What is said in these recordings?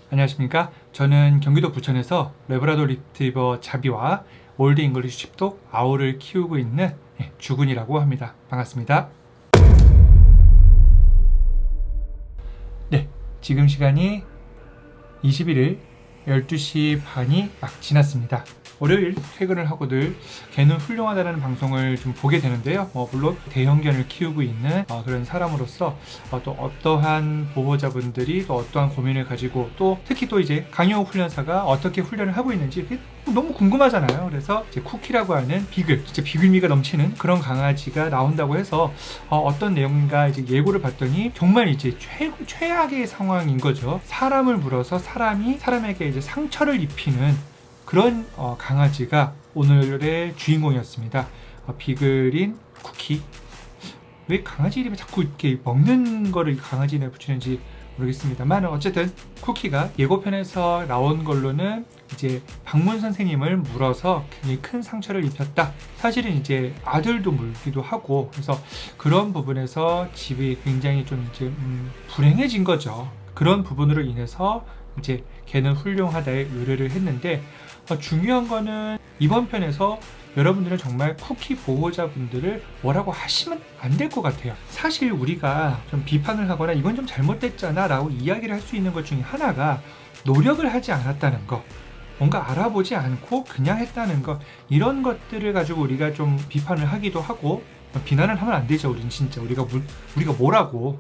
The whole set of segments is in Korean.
안녕하십니까. 저는 경기도 부천에서 레브라도 리트리버 자비와 올드 잉글리시 칩독 아오를 키우고 있는 주군이라고 합니다. 반갑습니다. 네, 지금 시간이 21일 12시 반이 막 지났습니다. 월요일 퇴근을 하고들 개는 훌륭하다는 방송을 좀 보게 되는데요. 물론 대형견을 키우고 있는 그런 사람으로서 또 어떠한 보호자분들이 또 어떠한 고민을 가지고 또 특히 또 이제 강영욱 훈련사가 어떻게 훈련을 하고 있는지 너무 궁금하잖아요. 그래서 이제 쿠키라고 하는 비글, 진짜 비글미가 넘치는 그런 강아지가 나온다고 해서 어떤 내용인가 이제 예고를 봤더니 정말 이제 최악의 상황인 거죠. 사람을 물어서 사람이 사람에게 이제 상처를 입히는 그런 강아지가 오늘의 주인공이었습니다. 비글인 쿠키. 왜 강아지 이름에 자꾸 이렇게 먹는 거를 강아지 이름에 붙이는지 모르겠습니다만 어쨌든 쿠키가 예고편에서 나온 걸로는 이제 방문 선생님을 물어서 굉장히 큰 상처를 입혔다. 사실은 이제 아들도 물기도 하고 그래서 그런 부분에서 집이 굉장히 좀 이제 불행해진 거죠. 그런 부분으로 인해서 이제 걔는 훌륭하다에 의뢰를 했는데 중요한 거는 이번 편에서 여러분들은 정말 쿠키 보호자분들을 뭐라고 하시면 안 될 것 같아요. 사실 우리가 좀 비판을 하거나 이건 좀 잘못됐잖아 라고 이야기를 할 수 있는 것 중에 하나가 노력을 하지 않았다는 거, 뭔가 알아보지 않고 그냥 했다는 것, 이런 것들을 가지고 우리가 좀 비판을 하기도 하고 비난을 하면 안 되죠. 우리는 진짜 우리가 뭐라고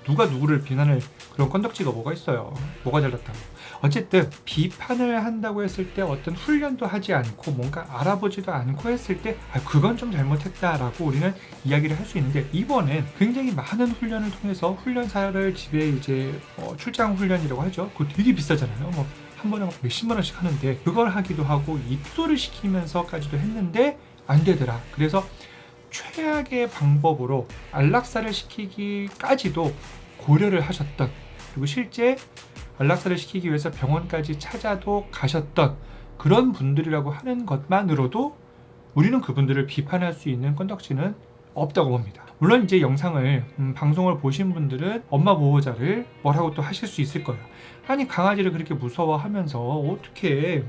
누가 누구를 비난을 그런 건덕지가 뭐가 있어요. 뭐가 잘났다고. 어쨌든 비판을 한다고 했을 때 어떤 훈련도 하지 않고 뭔가 알아보지도 않고 했을 때 그건 좀 잘못했다라고 우리는 이야기를 할 수 있는데 이번엔 굉장히 많은 훈련을 통해서 훈련사를 집에 이제 출장 훈련이라고 하죠. 그거 되게 비싸잖아요. 한 번에 막 몇십만 원씩 하는데 그걸 하기도 하고 입소를 시키면서까지도 했는데 안 되더라. 그래서 최악의 방법으로 안락사를 시키기까지도 고려를 하셨던, 그리고 실제 안락사를 시키기 위해서 병원까지 찾아도 가셨던 그런 분들이라고 하는 것만으로도 우리는 그분들을 비판할 수 있는 건덕지는 없다고 봅니다. 물론 이제 영상을 방송을 보신 분들은 엄마 보호자를 뭐라고 또 하실 수 있을 거예요. 아니 강아지를 그렇게 무서워하면서 어떻게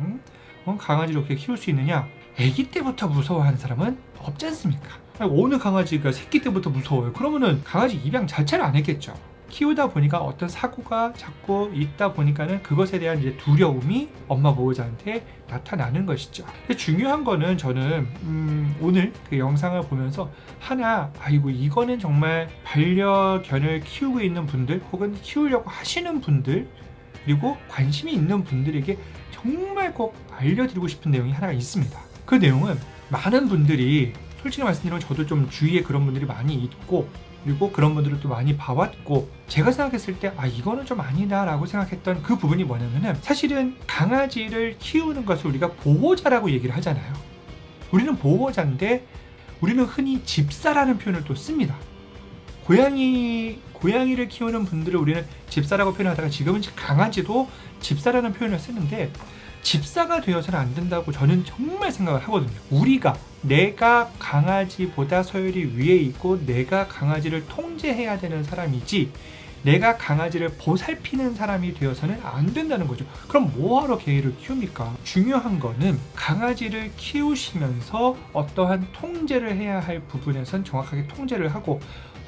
강아지를 그렇게 키울 수 있느냐. 아기 때부터 무서워하는 사람은 없지 않습니까? 어느 강아지가 새끼 때부터 무서워요? 그러면은 강아지 입양 자체를 안 했겠죠. 키우다 보니까 어떤 사고가 자꾸 있다 보니까는 그것에 대한 이제 두려움이 엄마 보호자한테 나타나는 것이죠. 근데 중요한 거는 저는 오늘 그 영상을 보면서 아이고 이거는 정말 반려견을 키우고 있는 분들 혹은 키우려고 하시는 분들 그리고 관심이 있는 분들에게 정말 꼭 알려드리고 싶은 내용이 하나가 있습니다. 그 내용은 많은 분들이 솔직히 말씀드리면 저도 좀 주위에 그런 분들이 많이 있고 그리고 그런 분들을 또 많이 봐왔고 제가 생각했을 때 이거는 좀 아니다 라고 생각했던 그 부분이 뭐냐면은 사실은 강아지를 키우는 것을 우리가 보호자라고 얘기를 하잖아요. 우리는 보호자인데 우리는 흔히 집사라는 표현을 또 씁니다. 고양이를 키우는 분들을 우리는 집사라고 표현하다가 지금은 강아지도 집사라는 표현을 쓰는데 집사가 되어서는 안 된다고 저는 정말 생각을 하거든요. 내가 강아지보다 서열이 위에 있고 내가 강아지를 통제해야 되는 사람이지 내가 강아지를 보살피는 사람이 되어서는 안 된다는 거죠. 그럼 뭐하러 개를 키웁니까? 중요한 거는 강아지를 키우시면서 어떠한 통제를 해야 할 부분에선 정확하게 통제를 하고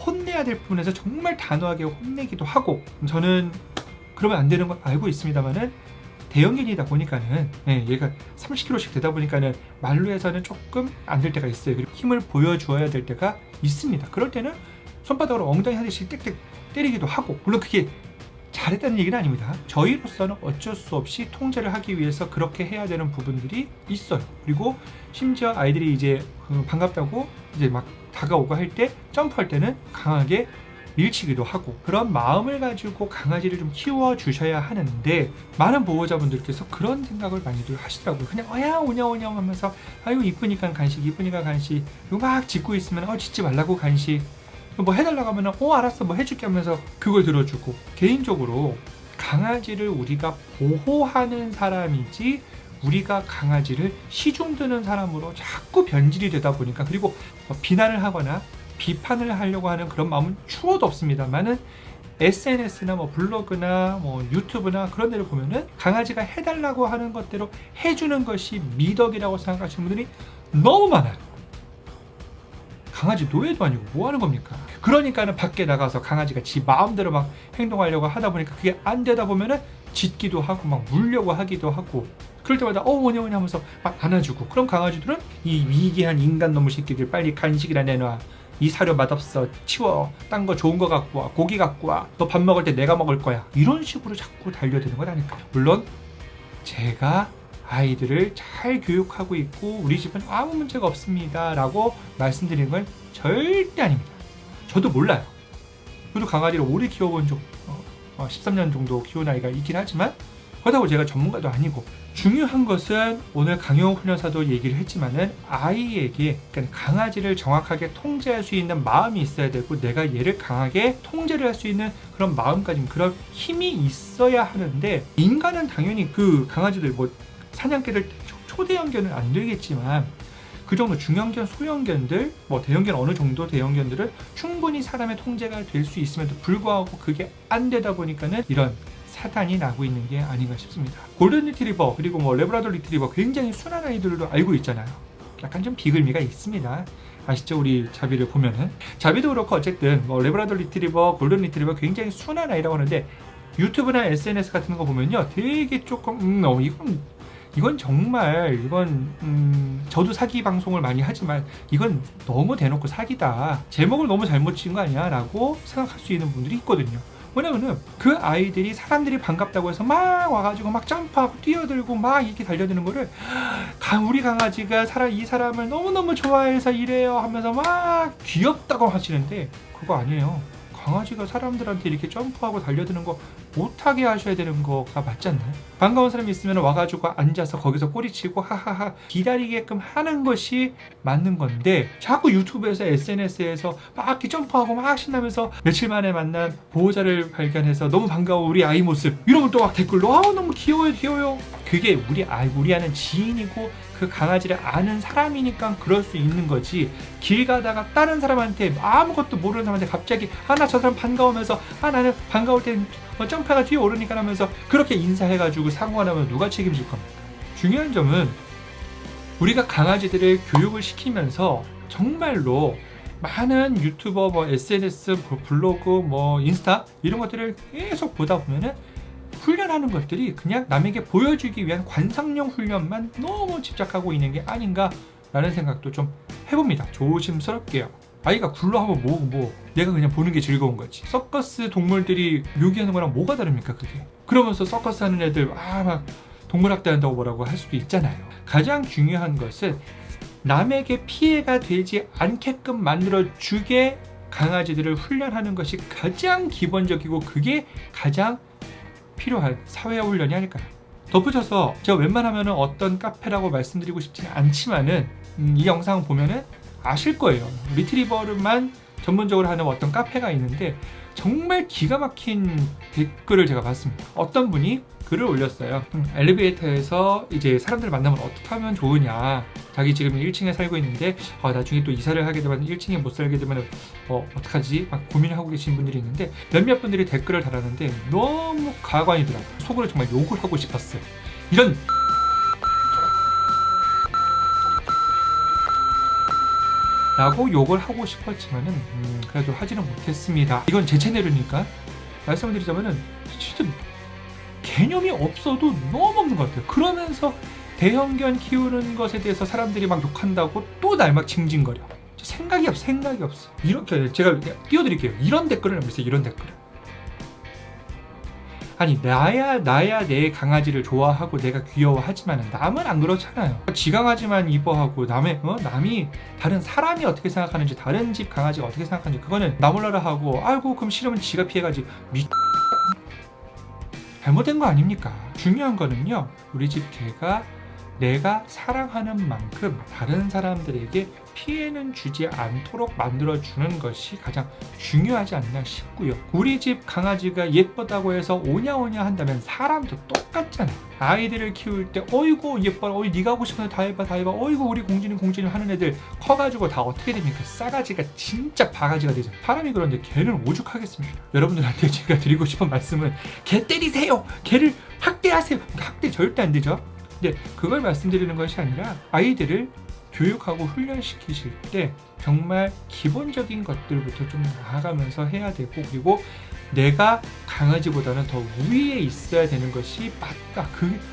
혼내야 될 부분에서 정말 단호하게 혼내기도 하고 저는 그러면 안 되는 걸 알고 있습니다만은 대형견이다 보니까는 얘가 30kg씩 되다 보니까는 말로 해서는 조금 안 될 때가 있어요. 그리고 힘을 보여주어야 될 때가 있습니다. 그럴 때는 손바닥으로 엉덩이 하듯이 땡땡 때리기도 하고 물론 그게 잘했다는 얘기는 아닙니다. 저희로서는 어쩔 수 없이 통제를 하기 위해서 그렇게 해야 되는 부분들이 있어요. 그리고 심지어 아이들이 이제 반갑다고 이제 막 다가오고 할 때 점프할 때는 강하게 밀치기도 하고 그런 마음을 가지고 강아지를 좀 키워 주셔야 하는데 많은 보호자분들께서 그런 생각을 많이들 하시더라고요. 그냥 오냐 하면서 아유 이쁘니까 간식 이거 막 짖고 있으면 짖지 말라고 간식 뭐 해달라고 하면 알았어 뭐 해줄게 하면서 그걸 들어주고 개인적으로 강아지를 우리가 보호하는 사람이지 우리가 강아지를 시중드는 사람으로 자꾸 변질이 되다 보니까 그리고 비난을 하거나 비판을 하려고 하는 그런 마음은 추워도 없습니다만은 SNS나 뭐 블로그나 뭐 유튜브나 그런 데를 보면은 강아지가 해달라고 하는 것대로 해주는 것이 미덕이라고 생각하시는 분들이 너무 많아요. 강아지 노예도 아니고 뭐 하는 겁니까? 그러니까는 밖에 나가서 강아지가 지 마음대로 막 행동하려고 하다 보니까 그게 안 되다 보면은 짖기도 하고 막 물려고 하기도 하고, 그럴 때마다 뭐냐 하면서 막 안아주고, 그럼 강아지들은 이 위기한 인간 놈의 새끼들 빨리 간식이나 내놔, 이 사료 맛없어, 치워, 딴 거 좋은 거 갖고 와, 고기 갖고 와, 너 밥 먹을 때 내가 먹을 거야, 이런 식으로 자꾸 달려드는 거라니까. 물론 제가 아이들을 잘 교육하고 있고 우리 집은 아무 문제가 없습니다 라고 말씀드리는 건 절대 아닙니다. 저도 몰라요. 저도 강아지를 오래 키워본 적 13년 정도 키운 아이가 있긴 하지만, 그렇다고 제가 전문가도 아니고. 중요한 것은 오늘 강용 훈련사도 얘기를 했지만은 아이에게, 그러니까 강아지를 정확하게 통제할 수 있는 마음이 있어야 되고, 내가 얘를 강하게 통제를 할 수 있는 그런 마음가짐, 그런 힘이 있어야 하는데, 인간은 당연히 그 강아지들 뭐 사냥개를 초대형견은 안 되겠지만 그 정도 중형견, 소형견들, 뭐 대형견 어느 정도 대형견들은 충분히 사람의 통제가 될 수 있음에도 불구하고 그게 안 되다 보니까는 이런 사단이 나고 있는 게 아닌가 싶습니다. 골든 리트리버 그리고 뭐 레브라도 리트리버 굉장히 순한 아이들도 알고 있잖아요. 약간 좀 비글미가 있습니다. 아시죠? 우리 자비를 보면은. 자비도 그렇고 어쨌든 뭐 레브라도 리트리버, 골든 리트리버 굉장히 순한 아이라고 하는데, 유튜브나 SNS 같은 거 보면요 되게 조금 이건 정말 저도 사기 방송을 많이 하지만 이건 너무 대놓고 사기다, 제목을 너무 잘못 지은 거 아니야 라고 생각할 수 있는 분들이 있거든요. 왜냐면은 그 아이들이 사람들이 반갑다고 해서 막 와가지고 막 점프하고 뛰어들고 막 이렇게 달려드는 거를 우리 강아지가 이 사람을 너무너무 좋아해서 이래요 하면서 막 귀엽다고 하시는데, 그거 아니에요. 강아지가 사람들한테 이렇게 점프하고 달려드는 거 못하게 하셔야 되는 거가 맞지 않나요? 반가운 사람이 있으면 와가지고 앉아서 거기서 꼬리치고 하하하 기다리게끔 하는 것이 맞는 건데, 자꾸 유튜브에서 SNS에서 막 이렇게 점프하고 막 신나면서 며칠 만에 만난 보호자를 발견해서 너무 반가워 우리 아이 모습 이러면 또 막 댓글로 너무 귀여워요. 그게 우리 아는 지인이고 그 강아지를 아는 사람이니까 그럴 수 있는 거지, 길 가다가 다른 사람한테 아무것도 모르는 사람한테 갑자기 나 저 사람 반가우면서 나는 반가울 땐 점프가 뒤에 오르니까 하면서 그렇게 인사해가지고 사고가 나면 누가 책임질 겁니까? 중요한 점은 우리가 강아지들을 교육을 시키면서 정말로 많은 유튜버, 뭐 SNS, 블로그, 뭐 인스타 이런 것들을 계속 보다 보면은 훈련하는 것들이 그냥 남에게 보여주기 위한 관상용 훈련만 너무 집착하고 있는 게 아닌가 라는 생각도 좀 해봅니다. 조심스럽게요. 아이가 굴러하면 뭐 얘가 그냥 보는 게 즐거운 거지. 서커스 동물들이 묘기하는 거랑 뭐가 다릅니까 그게? 그러면서 서커스 하는 애들 막 동물학대 한다고 뭐라고 할 수도 있잖아요. 가장 중요한 것은 남에게 피해가 되지 않게끔 만들어주게 강아지들을 훈련하는 것이 가장 기본적이고 그게 가장 필요한 사회화 훈련이 아닐까요? 덧붙여서 제가 웬만하면 어떤 카페라고 말씀드리고 싶지는 않지만은 이 영상 보면은 아실 거예요. 리트리버만 전문적으로 하는 어떤 카페가 있는데 정말 기가 막힌 댓글을 제가 봤습니다. 어떤 분이 글을 올렸어요. 엘리베이터에서 이제 사람들 만나면 어떻게 하면 좋으냐, 자기 지금 1층에 살고 있는데 나중에 또 이사를 하게 되면 1층에 못 살게 되면 어떡하지 막 고민을 하고 계신 분들이 있는데, 몇몇 분들이 댓글을 달았는데 너무 가관이더라고요. 속으로 정말 욕을 하고 싶었어요. 이런 라고 욕을 하고 싶었지만은 그래도 하지는 못했습니다. 이건 제 채널이니까 말씀드리자면은 진짜 개념이 없어도 너무 없는 것 같아요. 그러면서 대형견 키우는 것에 대해서 사람들이 막 욕한다고 또 날 막 징징거려. 생각이 없어. 이렇게 제가 띄워드릴게요. 이런 댓글을 남겼어요. 이런 댓글을. 아니 나야 내 강아지를 좋아하고 내가 귀여워하지만 남은 안 그렇잖아요. 지 강아지만 이뻐하고 남이 다른 사람이 어떻게 생각하는지, 다른 집 강아지가 어떻게 생각하는지 그거는 나 몰라라 하고 그럼 싫으면 지가 피해가지. 잘못된 거 아닙니까? 중요한 거는요, 우리 집 개가 내가 사랑하는 만큼 다른 사람들에게 피해는 주지 않도록 만들어주는 것이 가장 중요하지 않나 싶고요. 우리 집 강아지가 예쁘다고 해서 오냐오냐 한다면 사람도 똑같잖아요. 아이들을 키울 때 어이구 예뻐라, 어이 네가 하고 싶은 거 다 해봐, 다 해봐, 어이구 우리 공주님 하는 애들 커가지고 다 어떻게 됩니까? 싸가지가 진짜 바가지가 되죠. 사람이 그런데 개는 오죽하겠습니까? 여러분들한테 제가 드리고 싶은 말씀은 개 때리세요, 개를 학대하세요. 학대 절대 안 되죠. 근데 그걸 말씀드리는 것이 아니라 아이들을 교육하고 훈련시키실 때 정말 기본적인 것들부터 좀 나아가면서 해야 되고, 그리고 내가 강아지보다는 더 위에 있어야 되는 것이 맞다.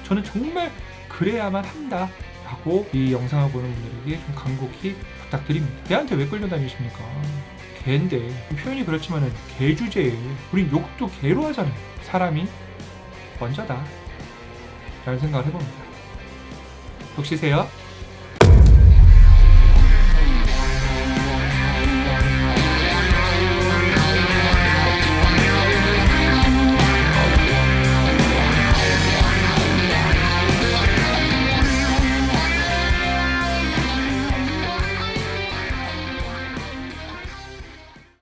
저는 정말 그래야만 한다 라고 이 영상을 보는 분들에게 좀 간곡히 부탁드립니다. 개한테 왜 끌려다니십니까? 개인데, 표현이 그렇지만은 개 주제에 우린 욕도 개로 하잖아요. 사람이 먼저다 라는 생각을 해봅니다. 푹 쉬세요.